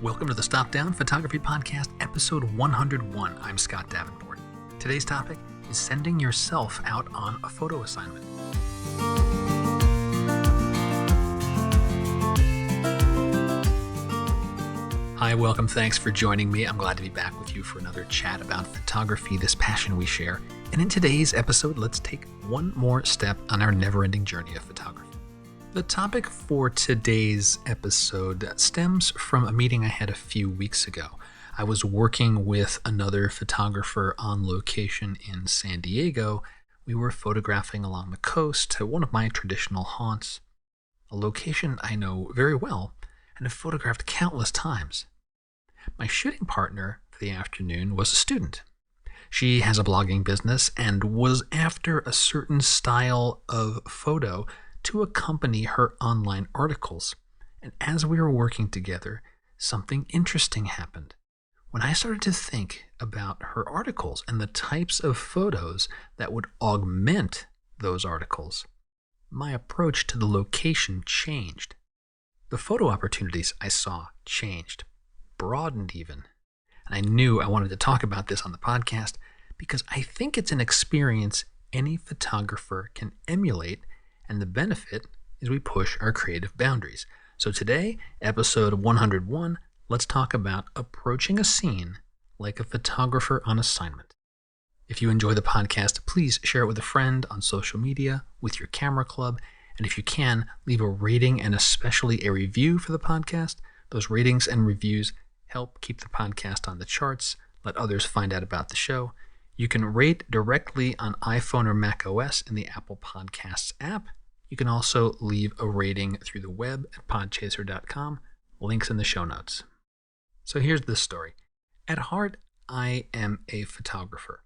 Welcome to the Stop Down Photography Podcast, episode 101. I'm Scott Davenport. Today's topic is sending yourself out on a photo assignment. Hi, welcome. Thanks for joining me. I'm glad to be back with you for another chat about photography, this passion we share. And in today's episode, let's take one more step on our never-ending journey of photography. The topic for today's episode stems from a meeting I had a few weeks ago. I was working with another photographer on location in San Diego. We were photographing along the coast at one of my traditional haunts, a location I know very well and have photographed countless times. My shooting partner for the afternoon was a student. She has a blogging business and was after a certain style of photo to accompany her online articles. And as we were working together, something interesting happened. When I started to think about her articles and the types of photos that would augment those articles, my approach to the location changed. The photo opportunities I saw changed, broadened even. And I knew I wanted to talk about this on the podcast because I think it's an experience any photographer can emulate, and the benefit is we push our creative boundaries. So today, episode 101, let's talk about approaching a scene like a photographer on assignment. If you enjoy the podcast, please share it with a friend on social media, with your camera club, and if you can, leave a rating and especially a review for the podcast. Those ratings and reviews help keep the podcast on the charts, let others find out about the show. You can rate directly on iPhone or Mac OS in the Apple Podcasts app. You can also leave a rating through the web at podchaser.com. Links in the show notes. So here's the story. At heart, I am a photographer.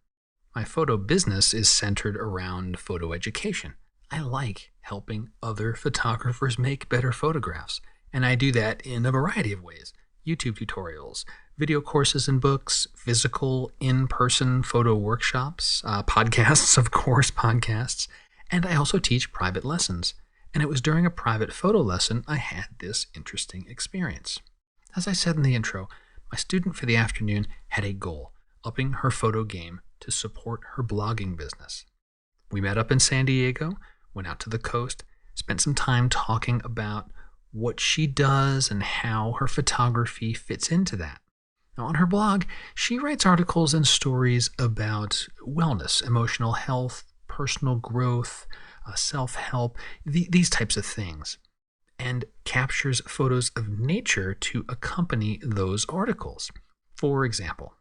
My photo business is centered around photo education. I like helping other photographers make better photographs, and I do that in a variety of ways. YouTube tutorials, video courses and books, physical, in-person photo workshops, podcasts, of course, podcasts, and I also teach private lessons. And it was during a private photo lesson I had this interesting experience. As I said in the intro, my student for the afternoon had a goal, upping her photo game to support her blogging business. We met up in San Diego, went out to the coast, spent some time talking about what she does and how her photography fits into that. Now, on her blog, she writes articles and stories about wellness, emotional health, personal growth, self-help, these types of things, and captures photos of nature to accompany those articles. For example,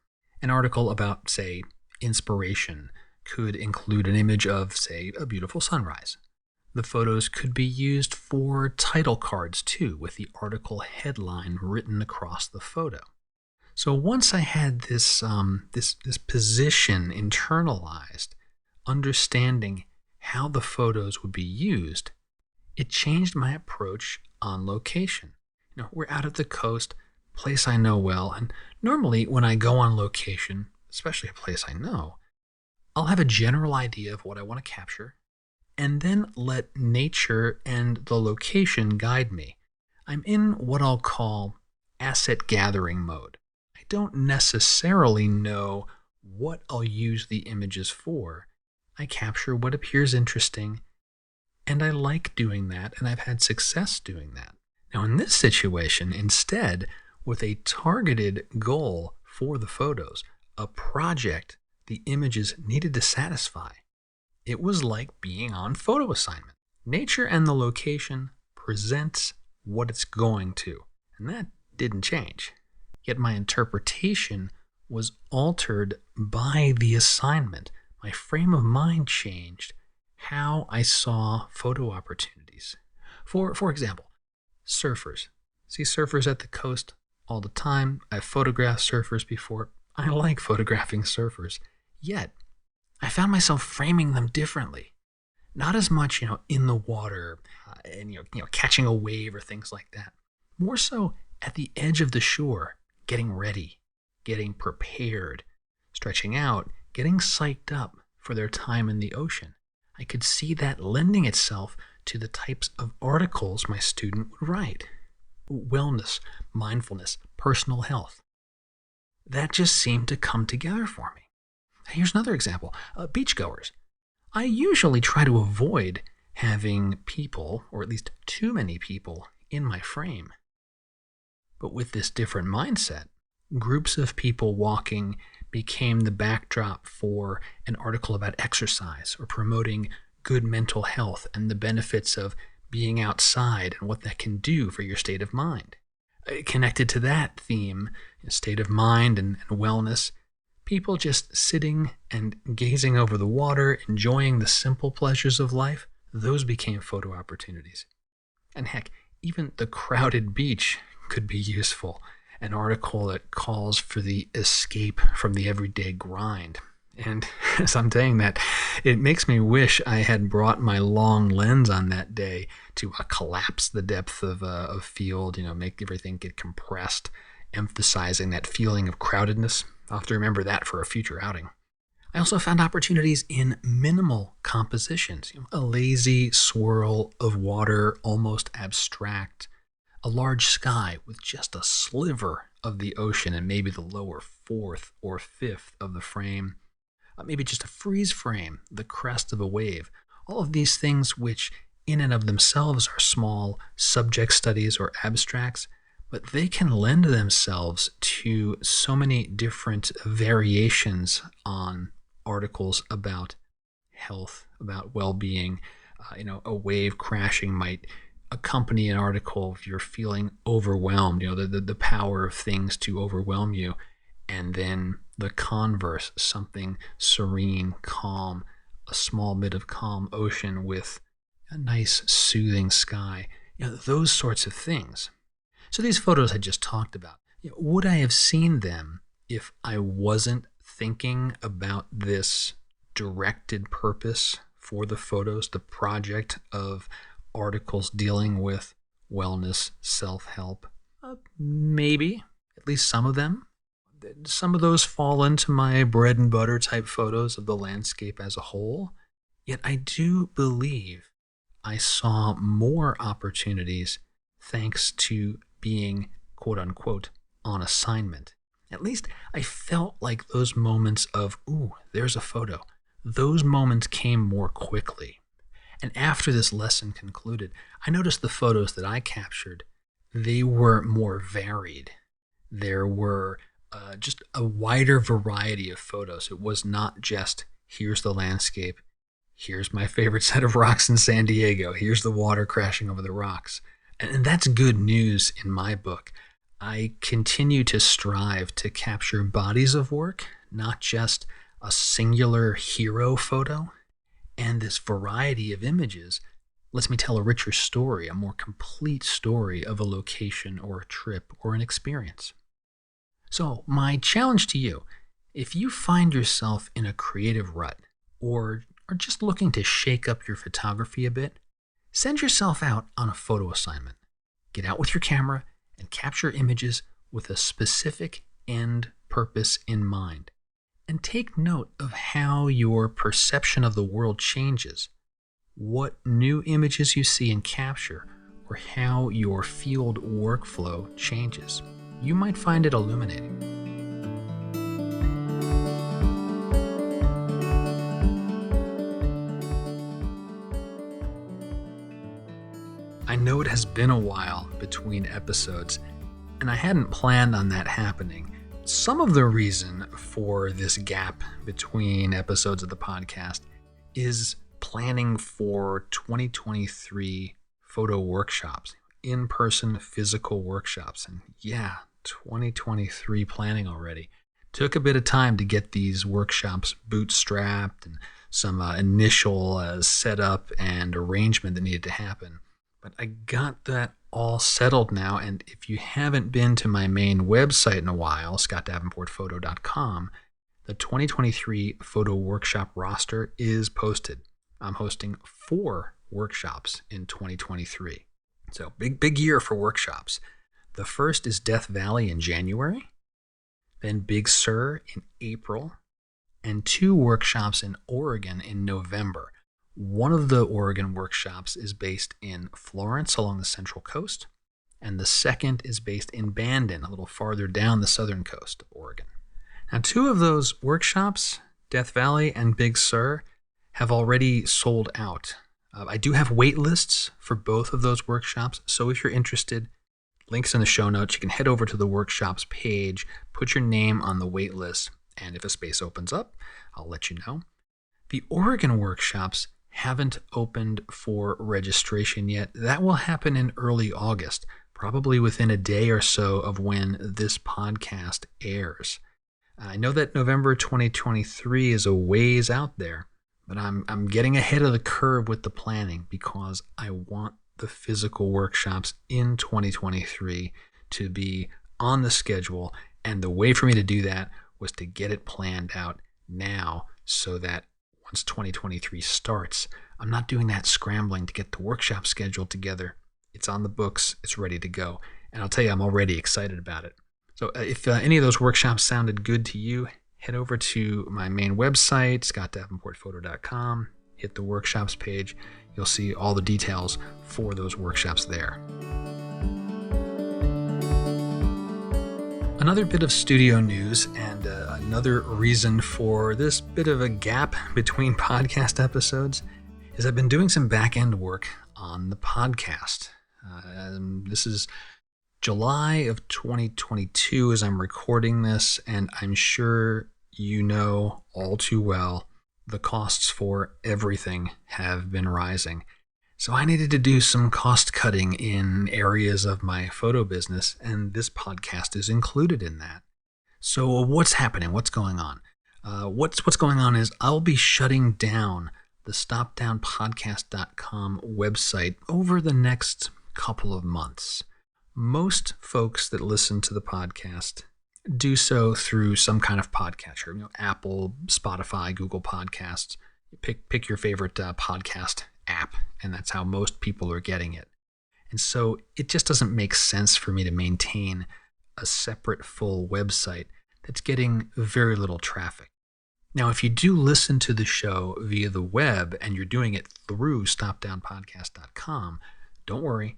an article about, say, inspiration could include an image of, say, a beautiful sunrise. The photos could be used for title cards too, with the article headline written across the photo. So once I had this position internalized, understanding how the photos would be used, it changed my approach on location. We're out at the coast, place I know well, and normally when I go on location, especially a place I know, I'll have a general idea of what I want to capture, and then let nature and the location guide me. I'm in what I'll call asset gathering mode. I don't necessarily know what I'll use the images for. I capture what appears interesting, and I like doing that, and I've had success doing that. Now, in this situation, instead, with a targeted goal for the photos, a project the images needed to satisfy, it was like being on photo assignment. Nature and the location presents what it's going to, and that didn't change. Yet my interpretation was altered by the assignment. My frame of mind changed how I saw photo opportunities. For example, surfers. See surfers at the coast all the time. I've photographed surfers before. I like photographing surfers. Yet, I found myself framing them differently. Not as much, in the water and catching a wave or things like that. More so at the edge of the shore, getting ready, getting prepared, stretching out, getting psyched up for their time in the ocean. I could see that lending itself to the types of articles my student would write. wellness, mindfulness, personal health. That just seemed to come together for me. Here's another example. Beachgoers. I usually try to avoid having people, or at least too many people, in my frame. But with this different mindset, groups of people walking became the backdrop for an article about exercise or promoting good mental health and the benefits of being outside and what that can do for your state of mind. Connected to that theme, state of mind and wellness, people just sitting and gazing over the water, enjoying the simple pleasures of life, those became photo opportunities. And heck, even the crowded beach could be useful. An article that calls for the escape from the everyday grind. And as I'm saying that, it makes me wish I had brought my long lens on that day to collapse the depth of field, make everything get compressed, emphasizing that feeling of crowdedness. I'll have to remember that for a future outing. I also found opportunities in minimal compositions, a lazy swirl of water, almost abstract, a large sky with just a sliver of the ocean and maybe the lower fourth or fifth of the frame, maybe just a freeze frame, the crest of a wave. All of these things which in and of themselves are small subject studies or abstracts, but they can lend themselves to so many different variations on articles about health, about well-being. A wave crashing might accompany an article if you're feeling overwhelmed, the power of things to overwhelm you. And then the converse, something serene, calm, a small bit of calm ocean with a nice soothing sky, those sorts of things. So these photos I just talked about, would I have seen them if I wasn't thinking about this directed purpose for the photos, the project of articles dealing with wellness, self-help? Maybe, at least some of them. Some of those fall into my bread and butter type photos of the landscape as a whole. Yet I do believe I saw more opportunities thanks to being, quote unquote, on assignment. At least I felt like those moments of, ooh, there's a photo. Those moments came more quickly. And after this lesson concluded, I noticed the photos that I captured, they were more varied. There were just a wider variety of photos. It was not just, here's the landscape, here's my favorite set of rocks in San Diego, here's the water crashing over the rocks. And that's good news in my book. I continue to strive to capture bodies of work, not just a singular hero photo. And this variety of images lets me tell a richer story, a more complete story of a location or a trip or an experience. So my challenge to you, if you find yourself in a creative rut or are just looking to shake up your photography a bit, send yourself out on a photo assignment. Get out with your camera and capture images with a specific end purpose in mind. And take note of how your perception of the world changes, what new images you see and capture, or how your field workflow changes. You might find it illuminating. I know it has been a while between episodes, and I hadn't planned on that happening. Some of the reason for this gap between episodes of the podcast is planning for 2023 photo workshops, in-person physical workshops. And yeah, 2023 planning already. Took a bit of time to get these workshops bootstrapped and some initial setup and arrangement that needed to happen. But I got that all settled now, and if you haven't been to my main website in a while, scottdavenportphoto.com, the 2023 photo workshop roster is posted. I'm hosting 4 workshops in 2023. So big year for workshops. The first is Death Valley in January, then Big Sur in April, and 2 workshops in Oregon in November. One of the Oregon workshops is based in Florence along the Central Coast, and the second is based in Bandon, a little farther down the southern coast of Oregon. Now, 2 of those workshops, Death Valley and Big Sur, have already sold out. I do have wait lists for both of those workshops, so if you're interested, links in the show notes. You can head over to the workshops page, put your name on the wait list, and if a space opens up, I'll let you know. The Oregon workshops haven't opened for registration yet. That will happen in early August, probably within a day or so of when this podcast airs. I know that November 2023 is a ways out there, but I'm getting ahead of the curve with the planning because I want the physical workshops in 2023 to be on the schedule, and the way for me to do that was to get it planned out now so that once 2023 starts, I'm not doing that scrambling to get the workshop scheduled together. It's on the books, it's ready to go, and I'll tell you, I'm already excited about it. So if any of those workshops sounded good to you, head over to my main website, scottdavenportphoto.com, hit the workshops page. You'll see all the details for those workshops there. Another bit of studio news and another reason for this bit of a gap between podcast episodes is I've been doing some back-end work on the podcast. This is July of 2022 as I'm recording this, and I'm sure you know all too well the costs for everything have been rising. So I needed to do some cost cutting in areas of my photo business, and this podcast is included in that. So what's happening? What's going on? What's going on is I'll be shutting down the stopdownpodcast.com website over the next couple of months. Most folks that listen to the podcast do so through some kind of podcatcher, Apple, Spotify, Google Podcasts. Pick your favorite podcast app, and that's how most people are getting it. And so it just doesn't make sense for me to maintain a separate full website that's getting very little traffic. Now, if you do listen to the show via the web and you're doing it through stopdownpodcast.com, don't worry.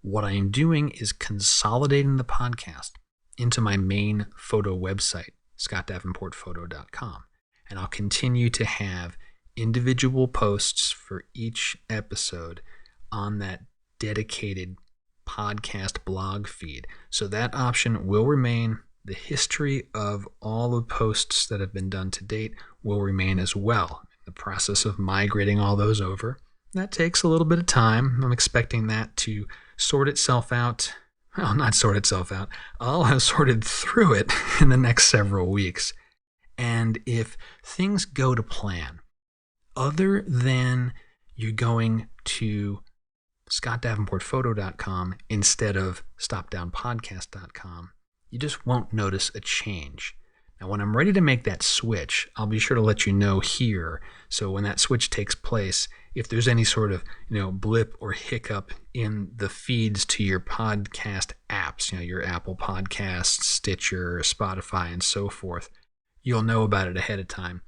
What I am doing is consolidating the podcast into my main photo website, scottdavenportphoto.com. And I'll continue to have individual posts for each episode on that dedicated podcast blog feed. So that option will remain. The history of all the posts that have been done to date will remain as well. The process of migrating all those over, that takes a little bit of time. I'm expecting that to sort itself out. Well, not sort itself out. I'll have sorted through it in the next several weeks. And if things go to plan, other than you going to scottdavenportphoto.com instead of stopdownpodcast.com, you just won't notice a change. Now, when I'm ready to make that switch, I'll be sure to let you know here. So when that switch takes place, if there's any sort of blip or hiccup in the feeds to your podcast apps, your Apple Podcasts, Stitcher, Spotify, and so forth, you'll know about it ahead of time.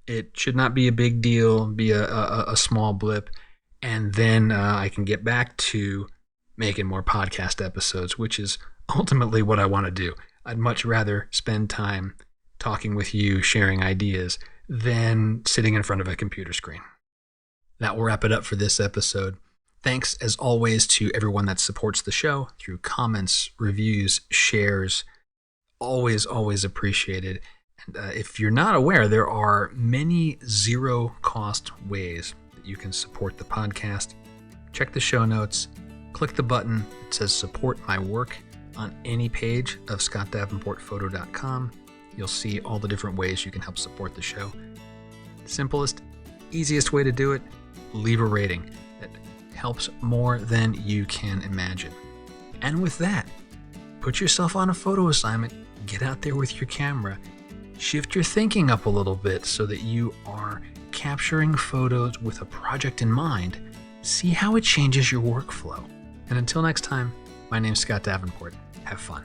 It should not be a big deal, be a small blip, and then I can get back to making more podcast episodes, which is ultimately what I want to do. I'd much rather spend time talking with you, sharing ideas, than sitting in front of a computer screen. That will wrap it up for this episode. Thanks, as always, to everyone that supports the show through comments, reviews, shares. Always, always appreciated. And if you're not aware, there are many zero-cost ways that you can support the podcast. Check the show notes. Click the button that says Support My Work on any page of scottdavenportphoto.com. You'll see all the different ways you can help support the show. Simplest, easiest way to do it, leave a rating. That helps more than you can imagine. And with that, put yourself on a photo assignment, get out there with your camera, shift your thinking up a little bit so that you are capturing photos with a project in mind. See how it changes your workflow. And until next time, my name's Scott Davenport. Have fun.